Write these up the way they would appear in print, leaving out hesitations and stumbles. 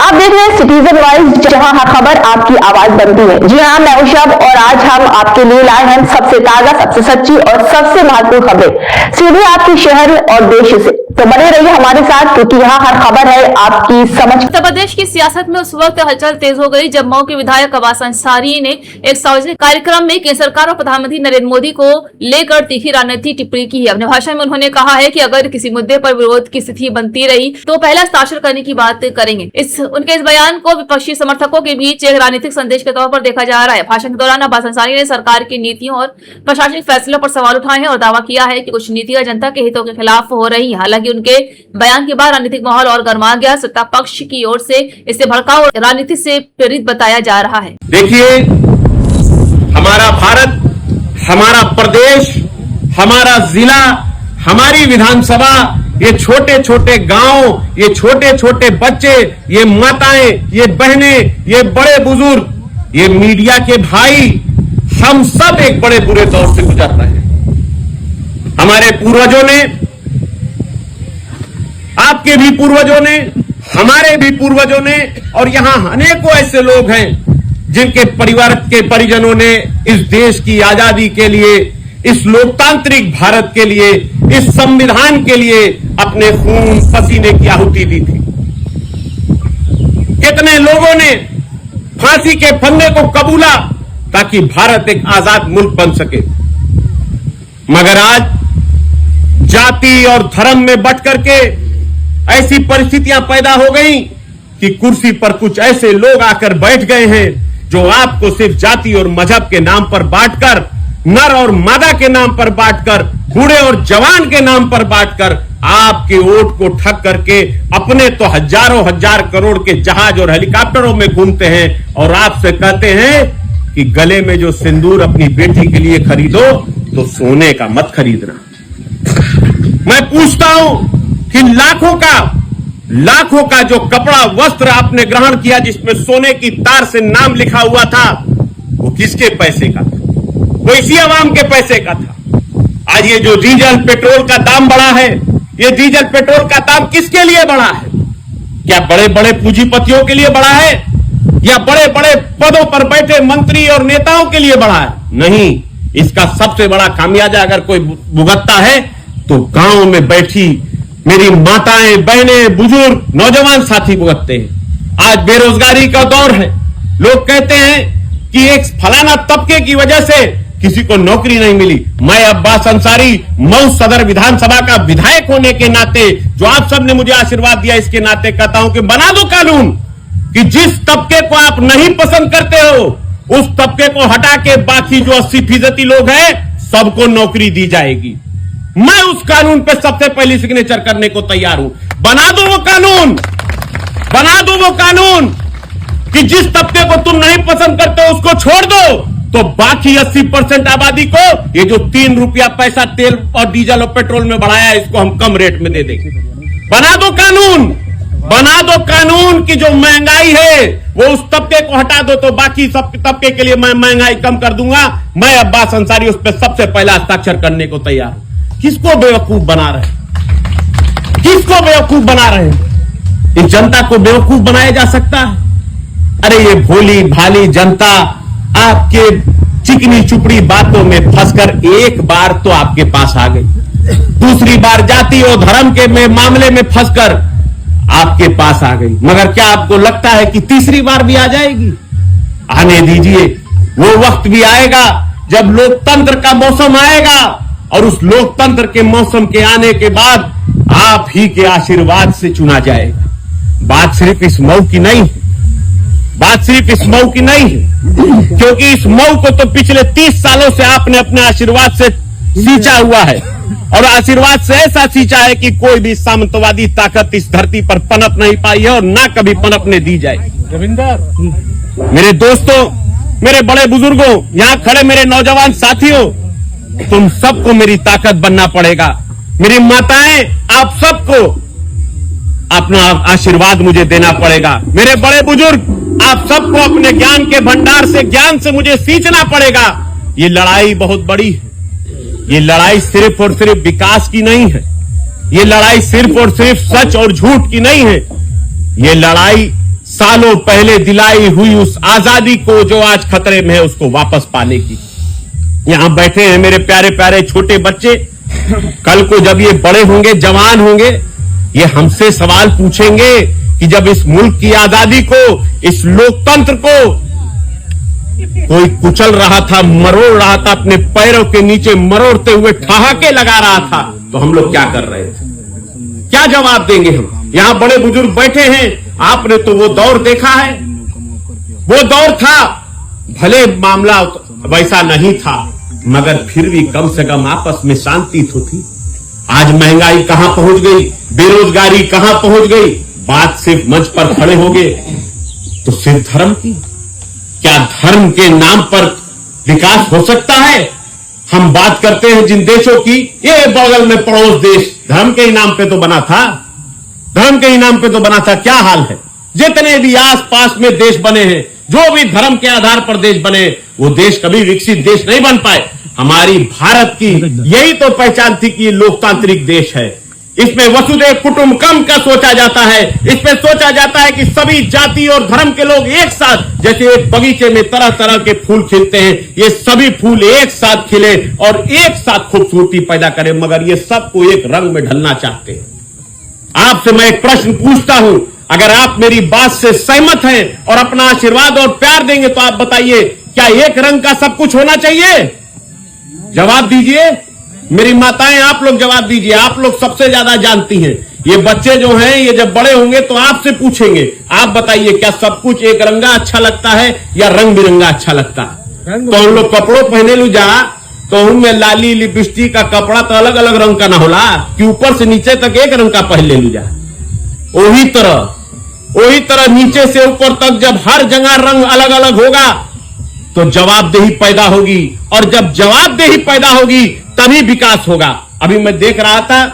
आप देख रहे हैं सिटीजन वॉइस, जहां हर खबर आपकी आवाज बनती है। जी हाँ, मैं उषा और आज हम आपके लिए लाए हैं सबसे ताजा, सबसे सच्ची और सबसे महत्वपूर्ण खबरें सीधे आपके शहर और देश से। तो बने रहिए हमारे साथ, क्योंकि यहाँ हर खबर है आपकी समझ। उत्तर प्रदेश की सियासत में उस वक्त हलचल तेज हो गई जब मऊ के विधायक अब्बास अंसारी ने एक सार्वजनिक कार्यक्रम में केंद्र सरकार और प्रधानमंत्री नरेंद्र मोदी को लेकर तीखी राजनीति टिप्पणी की है। अपने भाषण में उन्होंने कहा है कि अगर किसी मुद्दे पर विरोध की स्थिति बनती रही तो पहला हस्ताक्षर करने की बात करेंगे। उनके इस बयान को विपक्षी समर्थकों के बीच एक राजनीतिक संदेश के तौर पर देखा जा रहा है। भाषण के दौरान अब्बास अंसारी ने सरकार की नीतियों और प्रशासनिक फैसलों पर सवाल उठाए हैं और दावा किया है कि कुछ नीतियां जनता के हितों के खिलाफ हो रही है। हालांकि उनके बयान के बाद राजनीतिक माहौल और गर्मा गया। सत्ता पक्ष की ओर से इसे भड़काऊ और राजनीति से प्रेरित बताया जा रहा है। देखिए, हमारा भारत, हमारा प्रदेश, हमारा जिला, हमारी विधानसभा, ये छोटे छोटे गांव, ये छोटे छोटे बच्चे, ये माताएं, ये बहनें, ये बड़े बुजुर्ग, ये मीडिया के भाई, हम सब एक बड़े बुरे दौर से गुजर रहे हैं। हमारे पूर्वजों ने, आपके भी पूर्वजों ने, हमारे भी पूर्वजों ने, और यहां अनेकों ऐसे लोग हैं जिनके परिवार के परिजनों ने इस देश की आजादी के लिए, इस लोकतांत्रिक भारत के लिए, इस संविधान के लिए अपने खून पसीने की आहुति दी थी। कितने लोगों ने फांसी के फंदे को कबूला ताकि भारत एक आजाद मुल्क बन सके। मगर आज जाति और धर्म में बंट करके ऐसी परिस्थितियां पैदा हो गई कि कुर्सी पर कुछ ऐसे लोग आकर बैठ गए हैं जो आपको सिर्फ जाति और मजहब के नाम पर बांटकर, नर और मादा के नाम पर बांटकर, बूढ़े और जवान के नाम पर बांटकर आपके वोट को ठग करके अपने तो हजारों हजार करोड़ के जहाज और हेलीकॉप्टरों में घूमते हैं और आपसे कहते हैं कि गले में जो सिंदूर अपनी बेटी के लिए खरीदो तो सोने का मत खरीदना। मैं पूछता हूं कि लाखों का जो कपड़ा वस्त्र आपने ग्रहण किया जिसमें सोने की तार से नाम लिखा हुआ था, वो किसके पैसे का था? वो इसी आवाम के पैसे का था। आज ये जो डीजल पेट्रोल का दाम बढ़ा है, ये डीजल पेट्रोल का दाम किसके लिए बढ़ा है? क्या बड़े बड़े पूंजीपतियों के लिए बढ़ा है या बड़े बड़े पदों पर बैठे मंत्री और नेताओं के लिए बढ़ा है? नहीं, इसका सबसे बड़ा खामियाजा अगर कोई भुगतता है तो गांव में बैठी मेरी माताएं, बहनें, बुजुर्ग, नौजवान साथी भुगतते हैं। आज बेरोजगारी का दौर है। लोग कहते हैं कि एक फलाना तबके की वजह से किसी को नौकरी नहीं मिली। मैं अब्बास अंसारी मऊ सदर विधानसभा का विधायक होने के नाते, जो आप सबने मुझे आशीर्वाद दिया, इसके नाते कहता हूं कि बना दो कानून कि जिस तबके को आप नहीं पसंद करते हो उस तबके को हटा के बाकी जो 80% लोग हैं सबको नौकरी दी जाएगी। मैं उस कानून पे सबसे पहले सिग्नेचर करने को तैयार हूं। बना दो वो कानून कि जिस तबके को तुम नहीं पसंद करते उसको छोड़ दो, तो बाकी 80% आबादी को ये जो 3 रुपया पैसा तेल और डीजल और पेट्रोल में बढ़ाया है, इसको हम कम रेट में दे देंगे। बना दो कानून कि जो महंगाई है वो उस तबके को हटा दो, तो बाकी सब तबके के लिए मैं महंगाई कम कर दूंगा। मैं अब्बास अंसारी उस पर सबसे पहला हस्ताक्षर करने को तैयार हूं। किसको बेवकूफ बना रहे हैं? इस जनता को बेवकूफ बनाया जा सकता है? अरे ये भोली भाली जनता आपके चिकनी चुपड़ी बातों में फंसकर एक बार तो आपके पास आ गई, दूसरी बार जाति और धर्म के मामले में फंसकर आपके पास आ गई। मगर क्या आपको लगता है कि तीसरी बार भी आ जाएगी? आने दीजिए, वो वक्त भी आएगा जब लोकतंत्र का मौसम आएगा और उस लोकतंत्र के मौसम के आने के बाद आप ही के आशीर्वाद से चुना जाएगा। बात सिर्फ इस मऊ की नहीं है, क्योंकि इस मऊ को तो पिछले 30 सालों से आपने अपने आशीर्वाद से सींचा हुआ है, और आशीर्वाद से ऐसा सींचा है कि कोई भी सामंतवादी ताकत इस धरती पर पनप नहीं पाई है और ना कभी पनपने दी जाए। मेरे दोस्तों, मेरे बड़े बुजुर्गों, यहां खड़े मेरे नौजवान साथियों, तुम सबको मेरी ताकत बनना पड़ेगा। मेरी माताएं, आप सबको अपना आशीर्वाद मुझे देना पड़ेगा। मेरे बड़े बुजुर्ग, आप सबको अपने ज्ञान के भंडार से, ज्ञान से मुझे सींचना पड़ेगा। ये लड़ाई बहुत बड़ी है। ये लड़ाई सिर्फ और सिर्फ विकास की नहीं है। ये लड़ाई सिर्फ और सिर्फ सच और झूठ की नहीं है। ये लड़ाई सालों पहले दिलाई हुई उस आजादी को जो आज खतरे में है, उसको वापस पाने की। यहां बैठे हैं मेरे प्यारे प्यारे छोटे बच्चे, कल को जब ये बड़े होंगे, जवान होंगे, ये हमसे सवाल पूछेंगे कि जब इस मुल्क की आजादी को, इस लोकतंत्र को कोई कुचल रहा था, मरोड़ रहा था, अपने पैरों के नीचे मरोड़ते हुए ठहाके लगा रहा था, तो हम लोग क्या कर रहे थे? क्या जवाब देंगे हम? यहां बड़े बुजुर्ग बैठे हैं, आपने तो वो दौर देखा है। वो दौर था, भले मामला वैसा नहीं था, मगर फिर भी कम से कम आपस में शांति तो थी। आज महंगाई कहां पहुंच गई, बेरोजगारी कहां पहुंच गई, बात सिर्फ मंच पर खड़े हो गए तो सिर्फ धर्म की। क्या धर्म के नाम पर विकास हो सकता है? हम बात करते हैं जिन देशों की, ये बगल में पड़ोस देश धर्म के ही नाम पे तो बना था, धर्म के ही नाम पे तो बना था। क्या हाल है? जितने भी आसपास में देश बने हैं, जो भी धर्म के आधार पर देश बने, वो देश कभी विकसित देश नहीं बन पाए। हमारी भारत की यही तो पहचान थी कि ये लोकतांत्रिक देश है। इसमें वसुधैव कुटुंबकम का सोचा जाता है, इसमें सोचा जाता है कि सभी जाति और धर्म के लोग एक साथ, जैसे एक बगीचे में तरह तरह के फूल खिलते हैं, ये सभी फूल एक साथ खिले और एक साथ खूबसूरती पैदा करें, मगर ये सबको एक रंग में ढलना चाहते हैं। आपसे मैं एक प्रश्न पूछता हूं, अगर आप मेरी बात से सहमत हैं और अपना आशीर्वाद और प्यार देंगे तो आप बताइए, क्या एक रंग का सब कुछ होना चाहिए? जवाब दीजिए। मेरी माताएं, आप लोग जवाब दीजिए, आप लोग सबसे ज्यादा जानती हैं। ये बच्चे जो हैं, ये जब बड़े होंगे तो आपसे पूछेंगे, आप बताइए क्या सब कुछ एक रंगा अच्छा लगता है या रंग बिरंगा अच्छा लगता है? तो हम लोग कपड़ों पहने लू जा, तो उनमें लाली लिपस्टिक का कपड़ा तो अलग अलग रंग का ना होला कि ऊपर से नीचे तक एक रंग का पहन ले लू जा। वही तरह नीचे से ऊपर तक जब हर जगह रंग अलग अलग होगा तो जवाबदेही पैदा होगी, और जब जवाबदेही पैदा होगी तभी विकास होगा। अभी मैं देख रहा था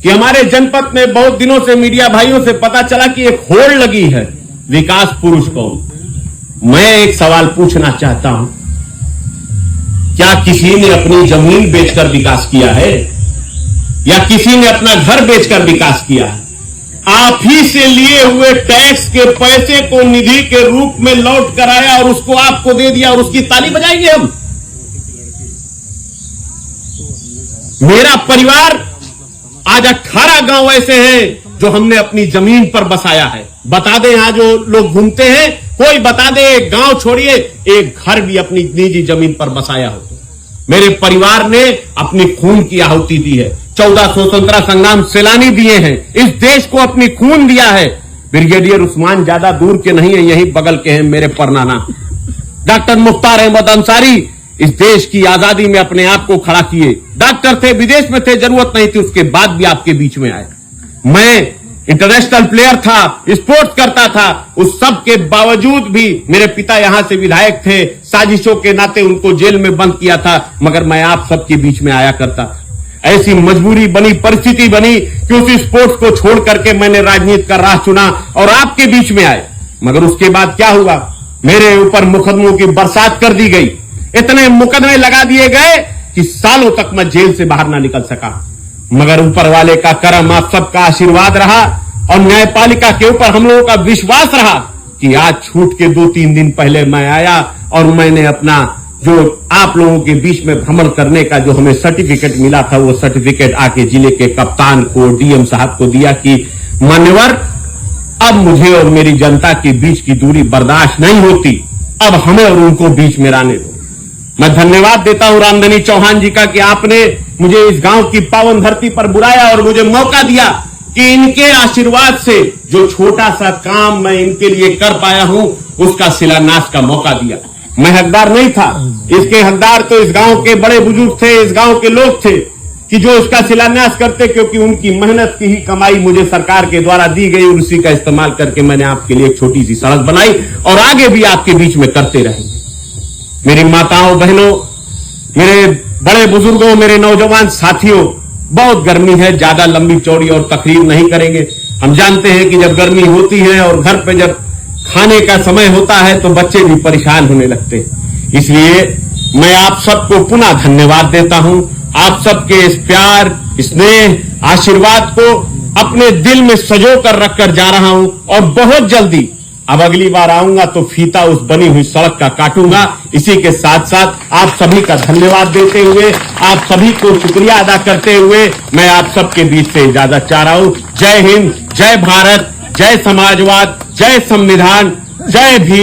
कि हमारे जनपद में बहुत दिनों से मीडिया भाइयों से पता चला कि एक होड़ लगी है, विकास पुरुष कौन। मैं एक सवाल पूछना चाहता हूं, क्या किसी ने अपनी जमीन बेचकर विकास किया है या किसी ने अपना घर बेचकर विकास किया है? आप ही से लिए हुए टैक्स के पैसे को निधि के रूप में लौट कर आया और उसको आपको दे दिया और उसकी ताली बजाएंगे हम? मेरा परिवार आज 18 गांव ऐसे हैं जो हमने अपनी जमीन पर बसाया है। बता दें, यहां जो लोग घूमते हैं, कोई बता दे, एक गांव छोड़िए, एक घर भी अपनी निजी जमीन पर बसाया हो। मेरे परिवार ने अपनी खून की आहुति दी है। 14 स्वतंत्रता संग्राम सेनानी दिए हैं, इस देश को अपनी खून दिया है। ब्रिगेडियर उस्मान ज्यादा दूर के नहीं है, यही बगल के हैं मेरे परनाना। डॉक्टर मुख्तार अहमद अंसारी इस देश की आजादी में अपने आप को खड़ा किए। डॉक्टर थे, विदेश में थे, जरूरत नहीं थी, उसके बाद भी आपके बीच में आए। मैं इंटरनेशनल प्लेयर था, स्पोर्ट्स करता था, उस सब के बावजूद भी मेरे पिता यहां से विधायक थे, साजिशों के नाते उनको जेल में बंद किया था, मगर मैं आप सबके बीच में आया करता था। ऐसी मजबूरी बनी, परिस्थिति बनी कि उस स्पोर्ट्स को छोड़ करके मैंने राजनीति का राह चुना और आपके बीच में आए। मगर उसके बाद क्या हुआ? मेरे ऊपर मुकदमों की बरसात कर दी गई, इतने मुकदमे लगा दिए गए कि सालों तक मैं जेल से बाहर ना निकल सका। मगर ऊपर वाले का करम, आप सबका आशीर्वाद रहा और न्यायपालिका के ऊपर हम लोगों का विश्वास रहा कि आज छूट के 2-3 दिन पहले मैं आया और मैंने अपना जो आप लोगों के बीच में भ्रमण करने का जो हमें सर्टिफिकेट मिला था, वो सर्टिफिकेट आके जिले के कप्तान को, डीएम साहब को दिया कि मान्यवर, अब मुझे और मेरी जनता के बीच की दूरी बर्दाश्त नहीं होती, अब हमें और उनको बीच में रहने दो। मैं धन्यवाद देता हूं रामधनी चौहान जी का कि आपने मुझे इस गांव की पावन धरती पर बुलाया और मुझे मौका दिया कि इनके आशीर्वाद से जो छोटा सा काम मैं इनके लिए कर पाया हूं, उसका शिलान्यास का मौका दिया। मैं हकदार नहीं था, इसके हकदार तो इस गांव के बड़े बुजुर्ग थे, इस गांव के लोग थे कि जो इसका शिलान्यास करते, क्योंकि उनकी मेहनत की ही कमाई मुझे सरकार के द्वारा दी गई और उसी का इस्तेमाल करके मैंने आपके लिए एक छोटी सी सड़क बनाई और आगे भी आपके बीच में करते रहेंगे। मेरी माताओं, बहनों, मेरे बड़े बुजुर्गों, मेरे नौजवान साथियों, बहुत गर्मी है, ज्यादा लंबी चौड़ी और तकरीर नहीं करेंगे। हम जानते हैं कि जब गर्मी होती है और घर पे जब खाने का समय होता है तो बच्चे भी परेशान होने लगते हैं। इसलिए मैं आप सबको पुनः धन्यवाद देता हूं। आप सबके इस प्यार, स्नेह, आशीर्वाद को अपने दिल में सजो कर रखकर जा रहा हूं और बहुत जल्दी अब अगली बार आऊंगा तो फीता उस बनी हुई सड़क का काटूंगा। इसी के साथ साथ आप सभी का धन्यवाद देते हुए, आप सभी को शुक्रिया अदा करते हुए मैं आप सबके बीच से इजाजत चाह रहा हूं। जय हिंद, जय भारत, जय समाजवाद, जय संविधान, जय भीम।